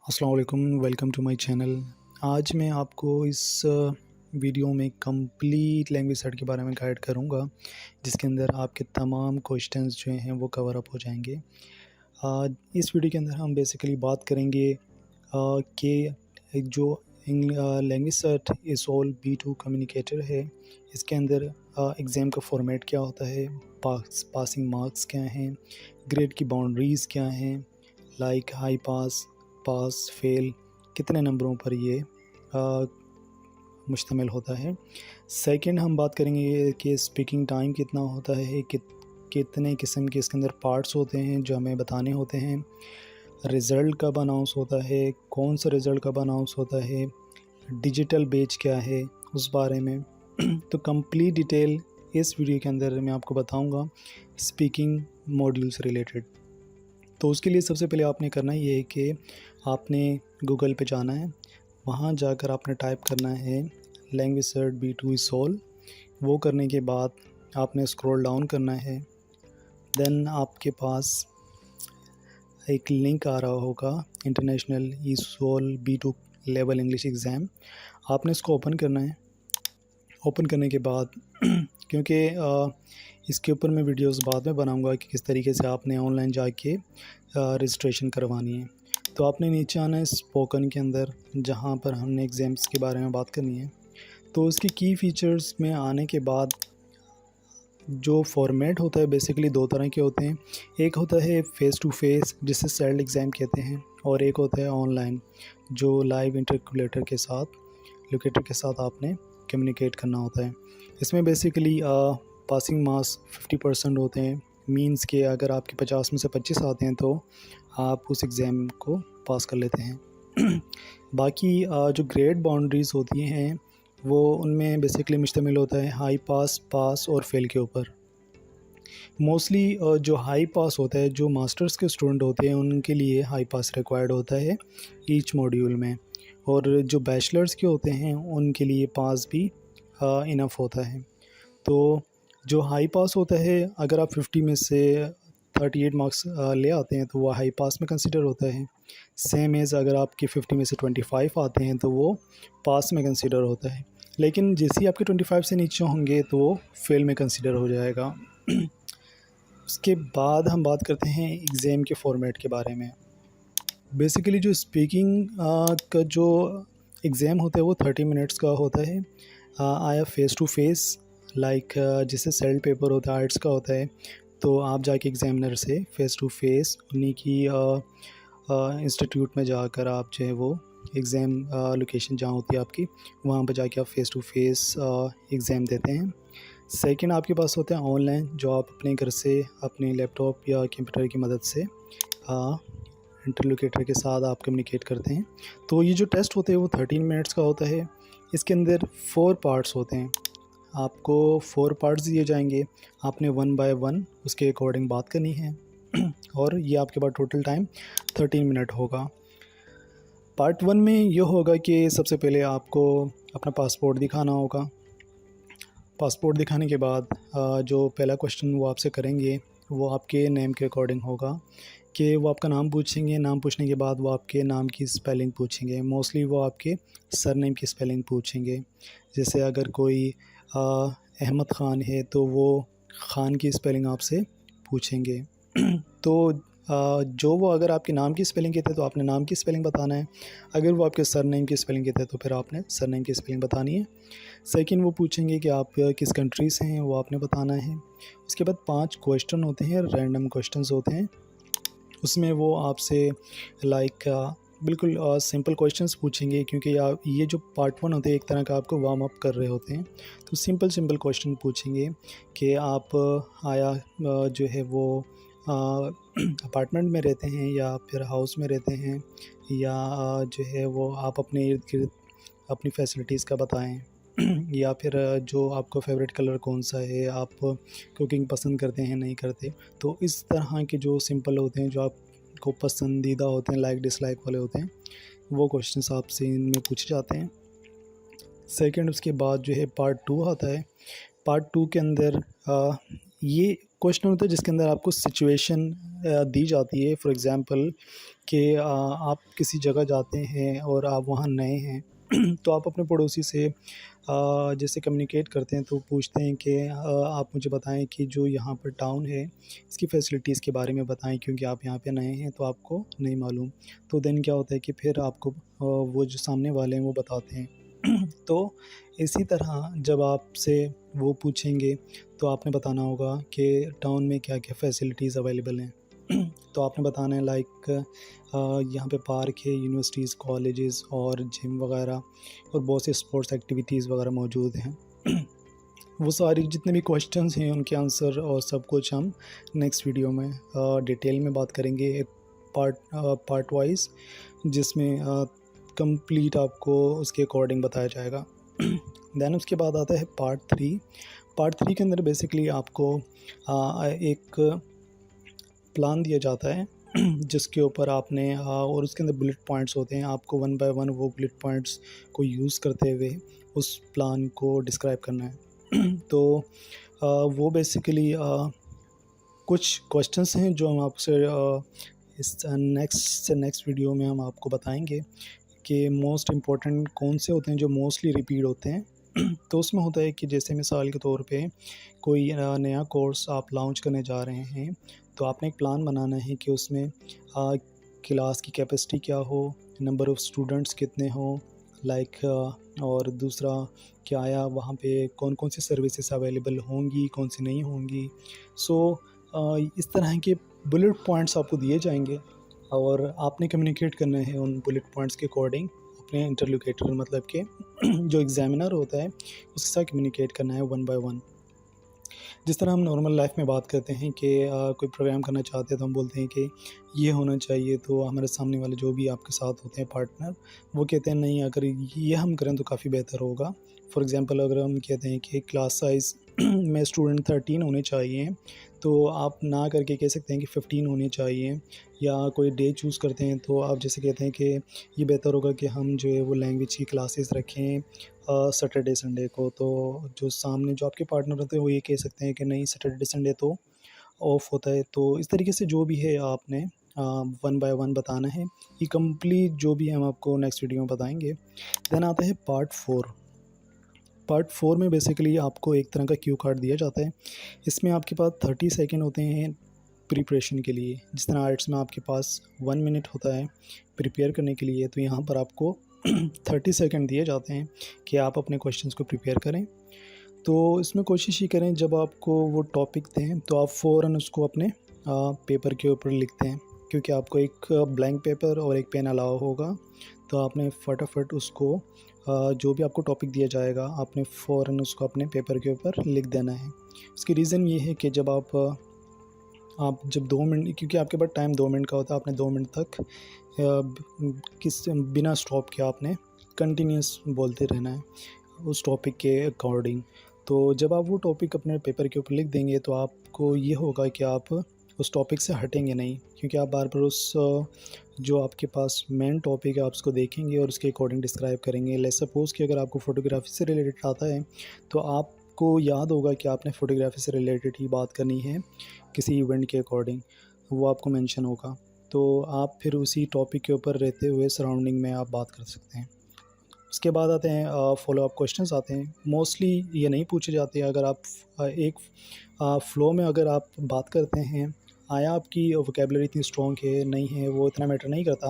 अस्सलाम वालेकुम, welcome to my channel. आज मैं आपको इस वीडियो में कंप्लीट लैंग्वेज सेट के बारे में गाइड करूंगा, जिसके अंदर आपके तमाम क्वेश्चंस जो हैं वो कवर अप हो जाएंगे। इस वीडियो के अंदर हम बेसिकली बात करेंगे कि एक जो लैंग्वेज सेट इसोल B2 कम्युनिकेटर है, इसके अंदर एग्ज़ाम का फॉर्मेट क्या होता है, पासिंग मार्क्स क्या हैं, ग्रेड की बाउंड्रीज़ क्या हैं, लाइक हाई पास, पास, फेल, कितने नंबरों पर ये मुश्तमिल होता है। सेकंड हम बात करेंगे कि स्पीकिंग टाइम कितना होता है, कितने किस्म के इसके अंदर पार्ट्स होते हैं जो हमें बताने होते हैं, रिज़ल्ट कब अनाउंस होता है, कौन सा रिज़ल्ट कब अनाउंस होता है, डिजिटल बेच क्या है उस बारे में तो कंप्लीट डिटेल इस वीडियो के अंदर मैं आपको बताऊंगा स्पीकिंग मॉड्यूल से रिलेटेड। तो उसके लिए सबसे पहले आपने करना ये है कि आपने गूगल पे जाना है, वहाँ जाकर आपने टाइप करना है लैंग्वेज सेट B2 इसोल। वो करने के बाद आपने स्क्रॉल डाउन करना है, देन आपके पास एक लिंक आ रहा होगा international ESOL B2 level English exam. आपने इसको ओपन करना है। ओपन करने के बाद क्योंकि इसके ऊपर मैं वीडियोस बाद में बनाऊंगा कि किस तरीके से आपने ऑनलाइन जाके रजिस्ट्रेशन करवानी है। तो आपने नीचे आना है स्पोकन के अंदर, जहां पर हमने एग्ज़ाम्स के बारे में बात करनी है। तो उसकी की फ़ीचर्स में आने के बाद जो फॉर्मेट होता है बेसिकली दो तरह के होते हैं। एक होता है फ़ेस टू फेस, जिसे सेल्ड एग्ज़ाम कहते हैं, और एक होता है ऑनलाइन, जो लाइव इंटरकुलेटर के साथ लोकेटर के साथ आपने कम्युनिकेट करना होता है। इसमें बेसिकली पासिंग मार्क्स 50% होते हैं। मींस के अगर आपके 50 में से 25 आते हैं तो आप उस एग्ज़ाम को पास कर लेते हैं बाकी जो ग्रेड बाउंड्रीज़ होती हैं वो उनमें बेसिकली मुश्तमिल होता है हाई पास, पास और फेल के ऊपर। मोस्टली जो हाई पास होता है, जो मास्टर्स के स्टूडेंट होते हैं उनके लिए हाई पास रिक्वायर्ड होता है ईच मॉड्यूल में, और जो बैचलर्स के होते हैं उनके लिए पास भी इनफ होता है। तो जो हाई पास होता है, अगर आप 50 में से 38 मार्क्स ले आते हैं तो वो हाई पास में कंसिडर होता है। सेम एज़ अगर आपके 50 में से 25 आते हैं तो वो पास में कंसिडर होता है। लेकिन जैसे ही आपके 25 से नीचे होंगे तो वो फेल में कंसिडर हो जाएगा उसके बाद हम बात करते हैं एग्ज़ाम के फॉर्मेट के बारे में। बेसिकली जो स्पीकिंग का जो एग्ज़ाम होता है वो 30 मिनट्स का होता है। आया फ़ेस टू फेस, लाइक जैसे सेल्ड पेपर होता है, आर्ट्स का होता है, तो आप जाके एग्ज़ामिनर से फ़ेस टू फेस उन्हीं की इंस्टीट्यूट में जाकर आप जो है वो एग्ज़ाम लोकेशन जहाँ होती है आपकी, वहाँ पर जाके आप फ़ेस टू फेस एग्ज़ाम देते हैं। सेकंड आपके पास होता है ऑनलाइन, जो आप अपने घर से अपने लैपटॉप या कंप्यूटर की मदद से इंटरलोकेटर के साथ आप कम्युनिकेट करते हैं। तो ये जो टेस्ट होते हैं वो 13 मिनट्स का होता है। इसके अंदर 4 पार्ट्स होते हैं। आपको 4 पार्ट्स दिए जाएंगे, आपने 1 बाय 1 उसके अकॉर्डिंग बात करनी है और ये आपके पास टोटल टाइम 13 मिनट होगा। पार्ट 1 में ये होगा कि सबसे पहले आपको अपना पासपोर्ट दिखाना होगा। पासपोर्ट दिखाने के बाद जो पहला क्वेश्चन वो आपसे करेंगे वो आपके नेम के अकॉर्डिंग होगा कि वो आपका नाम पूछेंगे। नाम पूछने के बाद वो आपके नाम की स्पेलिंग पूछेंगे। मोस्टली वो आपके सरनेम की स्पेलिंग पूछेंगे। जैसे अगर कोई अहमद ख़ान है तो वो ख़ान की स्पेलिंग आपसे पूछेंगे तो जो वो अगर आपके नाम की स्पेलिंग कहते हैं तो आपने नाम की स्पेलिंग बताना है। अगर वो आपके सरनेम की स्पेलिंग कहते हैं तो फिर आपने सरनेम की स्पेलिंग बतानी है। सेकंड वो पूछेंगे कि आप किस कंट्री से हैं, वो आपने बताना है। उसके बाद 5 क्वेश्चन होते हैं, रैंडम क्वेश्चंस होते हैं। उसमें वो आपसे लाइक बिल्कुल सिंपल क्वेश्चंस पूछेंगे, क्योंकि ये जो पार्ट 1 होते हैं एक तरह का आपको वार्म अप कर रहे होते हैं। तो सिंपल क्वेश्चन पूछेंगे कि आप जो है वो अपार्टमेंट में रहते हैं या फिर हाउस में रहते हैं, या जो है वो आप अपने इर्द गिर्द अपनी फैसिलिटीज़ का बताएं या फिर जो आपका फेवरेट कलर कौन सा है, आप कुकिंग पसंद करते हैं नहीं करते। तो इस तरह के जो सिंपल होते हैं, जो आपको पसंदीदा होते हैं, लाइक डिसलाइक वाले होते हैं, वो क्वेश्चंस आपसे इनमें पूछे जाते हैं। सेकंड उसके बाद जो है पार्ट 2 आता है। पार्ट 2 के अंदर ये क्वेश्चन होता है जिसके अंदर आपको सिचुएशन दी जाती है। फॉर एग्ज़ाम्पल कि आप किसी जगह जाते हैं और आप वहाँ नए हैं तो आप अपने पड़ोसी से जैसे कम्युनिकेट करते हैं तो पूछते हैं कि आप मुझे बताएं कि जो यहाँ पर टाउन है इसकी फैसिलिटीज़ के बारे में बताएं, क्योंकि आप यहाँ पे नए हैं तो आपको नहीं मालूम। तो देन क्या होता है कि फिर आपको वो जो सामने वाले हैं वो बताते हैं। तो इसी तरह जब आपसे वो पूछेंगे तो आपने बताना होगा कि टाउन में क्या क्या फैसिलिटीज़ अवेलेबल हैं। तो आपने बताना है लाइक यहाँ पे पार्क है, यूनिवर्सिटीज़, कॉलेजेस और जिम वगैरह और बहुत से स्पोर्ट्स एक्टिविटीज़ वगैरह मौजूद हैं। वो सारी जितने भी क्वेश्चंस हैं उनके आंसर और सब कुछ हम नेक्स्ट वीडियो में डिटेल में बात करेंगे, एक पार्ट वाइज, जिसमें कंप्लीट आपको उसके अकॉर्डिंग बताया जाएगा। देन उसके बाद आता है पार्ट 3। पार्ट 3 के अंदर बेसिकली आपको एक प्लान दिया जाता है जिसके ऊपर आपने और उसके अंदर बुलेट पॉइंट्स होते हैं। आपको वन बाय वन वो बुलेट पॉइंट्स को यूज़ करते हुए उस प्लान को डिस्क्राइब करना है। तो वो बेसिकली कुछ क्वेश्चंस हैं जो हम आपसे इस नेक्स्ट वीडियो में हम आपको बताएंगे कि मोस्ट इम्पॉर्टेंट कौन से होते हैं जो मोस्टली रिपीट होते हैं। तो उसमें होता है कि जैसे मिसाल के तौर पे कोई नया कोर्स आप लॉन्च करने जा रहे हैं तो आपने एक प्लान बनाना है कि उसमें क्लास की कैपेसिटी क्या हो, नंबर ऑफ़ स्टूडेंट्स कितने हों, लाइक और दूसरा क्या आया वहाँ पे कौन कौन सी सर्विसेज अवेलेबल होंगी, कौन सी नहीं होंगी। सो इस तरह के बुलेट पॉइंट्स आपको दिए जाएंगे और आपने कम्युनिकेट करना है उन बुलेट पॉइंट्स के अकॉर्डिंग अपने इंटरलोकेटर, मतलब कि जो एग्ज़ामिनर होता है उसके साथ कम्युनिकेट करना है वन बाय वन। जिस तरह हम नॉर्मल लाइफ में बात करते हैं कि कोई प्रोग्राम करना चाहते हैं तो हम बोलते हैं कि ये होना चाहिए, तो हमारे सामने वाले जो भी आपके साथ होते हैं पार्टनर वो कहते हैं नहीं, अगर ये हम करें तो काफ़ी बेहतर होगा। फॉर एग्ज़ाम्पल अगर हम कहते हैं कि क्लास साइज़ में स्टूडेंट 13 होने चाहिए तो आप ना करके कह सकते हैं कि 15 होने चाहिए। या कोई डे चूज़ करते हैं तो आप जैसे कहते हैं कि ये बेहतर होगा कि हम जो है वो लैंग्वेज की क्लासेस रखें सैटरडे संडे को। तो जो सामने जो आपके पार्टनर होते हैं वो ये कह सकते हैं कि नहीं, सैटरडे संडे तो ऑफ होता है। तो इस तरीके से जो भी है आपने वन बाय वन बताना है। ये कंप्लीट जो भी है हम आपको नेक्स्ट वीडियो में बताएंगे। देन आता है पार्ट 4। पार्ट 4 में बेसिकली आपको एक तरह का क्यू कार्ड दिया जाता है। इसमें आपके पास 30 सेकंड होते हैं प्रिपरेशन के लिए। जिस तरह आर्ट्स में आपके पास 1 मिनट होता है प्रिपेयर करने के लिए, तो यहाँ पर आपको 30 सेकंड दिए जाते हैं कि आप अपने क्वेश्चंस को प्रिपेयर करें। तो इसमें कोशिश ये करें जब आपको वो टॉपिक दें तो आप फ़ौरन उसको अपने पेपर के ऊपर लिखते हैं, क्योंकि आपको एक ब्लैंक पेपर और एक पेन अलाउ होगा। तो आपने फटाफट उसको जो भी आपको टॉपिक दिया जाएगा आपने फ़ौरन उसको अपने पेपर के ऊपर लिख देना है। उसकी रीज़न ये है कि जब आप जब 2 मिनट, क्योंकि आपके पास टाइम 2 मिनट का होता है, आपने 2 मिनट तक बिना स्टॉप के आपने कंटिन्यूस बोलते रहना है उस टॉपिक के अकॉर्डिंग। तो जब आप वो टॉपिक अपने पेपर के ऊपर लिख देंगे तो आपको ये होगा कि आप उस टॉपिक से हटेंगे नहीं, क्योंकि आप बार बार उस जो आपके पास मेन टॉपिक है आप उसको देखेंगे और उसके अकॉर्डिंग डिस्क्राइब करेंगे। लेट्स सपोज़ कि अगर आपको फ़ोटोग्राफी से रिलेटेड आता है तो आपको याद होगा कि आपने फ़ोटोग्राफी से रिलेटेड ही बात करनी है किसी इवेंट के अकॉर्डिंग, वो आपको मेंशन होगा। तो आप फिर उसी टॉपिक के ऊपर रहते हुए सराउंडिंग में आप बात कर सकते हैं। उसके बाद आते हैं फॉलो अप क्वेश्चंस आते हैं। मोस्टली ये नहीं पूछे जाते। अगर आप एक फ़्लो में अगर आप बात करते हैं, आया आपकी वोकेबलरी इतनी स्ट्रॉन्ग है नहीं है वो इतना मैटर नहीं करता।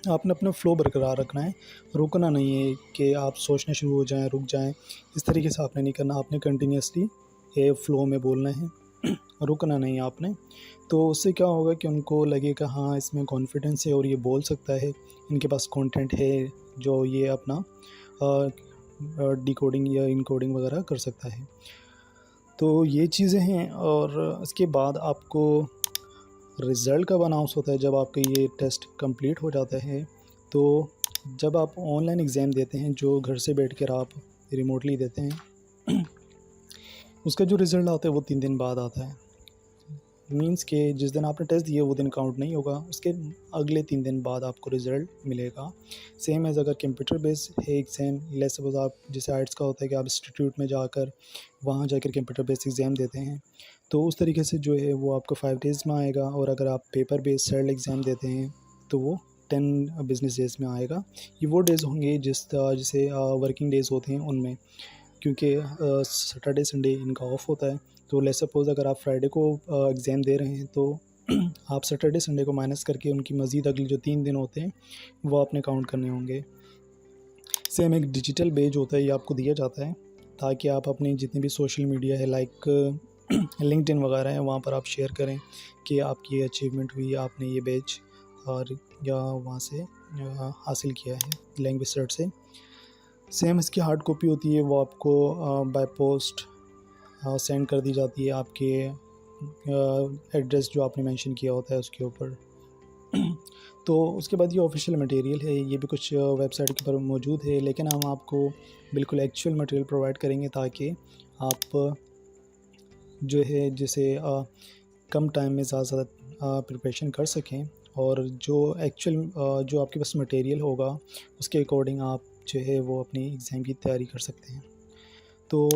आपने अपना फ़्लो बरकरार रखना है, रुकना नहीं है कि आप सोचना शुरू हो जाएं, रुक जाएं। इस तरीके से आपने नहीं करना, आपने कंटिन्यूसली फ़्लो में बोलना है, रुकना नहीं आपने। तो उससे क्या होगा कि उनको लगेगा हाँ इसमें कॉन्फिडेंस है और ये बोल सकता है, इनके पास कंटेंट है जो ये अपना डिकोडिंग या इनकोडिंग वगैरह कर सकता है। तो ये चीज़ें हैं। और इसके बाद आपको रिज़ल्ट कब अनाउंस होता है, जब आपका ये टेस्ट कंप्लीट हो जाता है। तो जब आप ऑनलाइन एग्ज़ाम देते हैं जो घर से बैठकर आप रिमोटली देते हैं उसका जो रिज़ल्ट आता है वो 3 दिन बाद आता है। मींस के जिस दिन आपने टेस्ट दिया वो दिन काउंट नहीं होगा, उसके अगले 3 दिन बाद आपको रिज़ल्ट मिलेगा। सेम एज़ अगर कंप्यूटर बेस्ड है एग्ज़ाम, लेट्स सपोज़ आप जैसे आर्ट्स का होता है कि आप इंस्टीट्यूट में जाकर वहाँ जाकर कंप्यूटर बेस्ड एग्ज़ाम देते हैं, तो उस तरीके से जो है वो आपको 5 डेज़ में आएगा, और अगर आप पेपर बेस्ड सेरल एग्ज़ाम देते हैं तो वो 10 बिज़नेस डेज़ में आएगा। ये वो डेज़ होंगे जिसे वर्किंग डेज़ होते हैं उनमें, क्योंकि सैटरडे संडे इनका ऑफ होता है। तो लेट्स सपोज़ अगर आप फ्राइडे को एग्ज़ाम दे रहे हैं, तो आप सैटरडे संडे को माइनस करके उनकी मज़ीद अगले जो 3 दिन होते हैं वो आपने काउंट करने होंगे। सेम एक डिजिटल बेज होता है, ये आपको दिया जाता है ताकि आप अपनी जितनी भी सोशल मीडिया है लाइक लिंक्डइन वगैरह है, वहाँ पर आप शेयर करें कि आपकी ये अचीवमेंट हुई, आपने ये बेच और या वहाँ से हासिल किया है लैंग्वेज सर्च से। सेम इसकी हार्ड कॉपी होती है, वो आपको बाय पोस्ट सेंड कर दी जाती है आपके एड्रेस जो आपने मेंशन किया होता है उसके ऊपर। तो उसके बाद ये ऑफिशियल मटेरियल है, ये भी कुछ वेबसाइट के ऊपर मौजूद है, लेकिन हम आपको बिल्कुल एक्चुअल मटेरियल प्रोवाइड करेंगे ताकि आप जो है जैसे कम टाइम में ज़्यादा से ज़्यादा प्रिपरेशन कर सकें, और जो एक्चुअल जो आपके पास मटेरियल होगा उसके अकॉर्डिंग आप जो है वो अपनी एग्ज़ाम की तैयारी कर सकते हैं। तो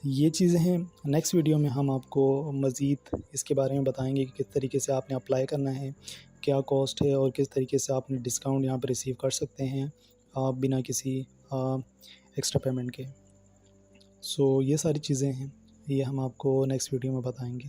ये चीज़ें हैं। नेक्स्ट वीडियो में हम आपको मज़ीद इसके बारे में बताएंगे कि किस तरीके से आपने अप्लाई करना है, क्या कॉस्ट है, और किस तरीके से आपने डिस्काउंट यहाँ पर रिसीव कर सकते हैं आप बिना किसी एक्स्ट्रा पेमेंट के। सो ये सारी चीज़ें हैं, ये हम आपको नेक्स्ट वीडियो में बताएंगे।